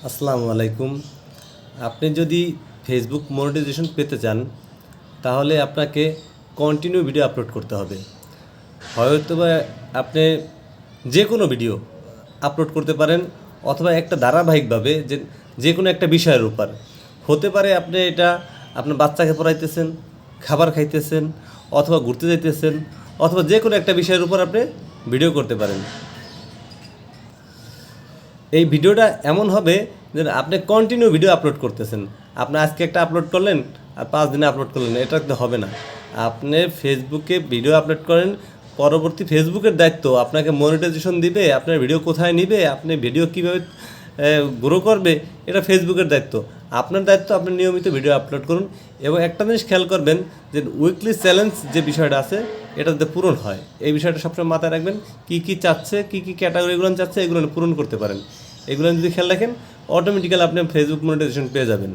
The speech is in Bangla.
আসসালামু আলাইকুম। আপনি যদি ফেসবুক মনিটাইজেশন পেতে চান তাহলে আপনাকে কন্টিনিউ ভিডিও আপলোড করতে হবে। হয়তোবা আপনি যে কোনো ভিডিও আপলোড করতে পারেন অথবা একটা ধারাবাহিকভাবে যে কোনো একটা বিষয়ের উপর হতে পারে। আপনি এটা আপনার বাচ্চাকে পড়াইতেছেন, খাবার খাইতেছেন, অথবা ঘুরতে যাইতেছেন, অথবা যে কোনো একটা বিষয়ের উপর আপনি ভিডিও করতে পারেন। এই ভিডিওটা এমন হবে যে আপনি কন্টিনিউ ভিডিও আপলোড করতেছেন। আপনি আজকে একটা আপলোড করলেন আর 5 দিনে আপলোড করলেন, এটা তো হবে না। আপনি ফেসবুকে ভিডিও আপলোড করেন, পরবর্তী ফেসবুকের দায়িত্ব আপনাকে মনিটাইজেশন দিবে, আপনার ভিডিও কোথায় নিবে, আপনি ভিডিও কীভাবে গ্রো করবে, এটা ফেসবুকের দায়িত্ব। আপনার দায়িত্ব আপনি নিয়মিত ভিডিও আপলোড করুন এবং একটা জিনিস খেয়াল করবেন যে উইকলি চ্যালেঞ্জ যে বিষয়টা আছে এটা যাতে পূরণ হয়। এই বিষয়টা সবসময় মাথায় রাখবেন। কী চাচ্ছে, কী ক্যাটাগরিগুলো চাচ্ছে, এগুলো পূরণ করতে পারেন। এগুলো যদি খেয়াল রাখেন অটোমেটিক্যালি আপনি ফেসবুক মনিটাইজেশন পেয়ে যাবেন।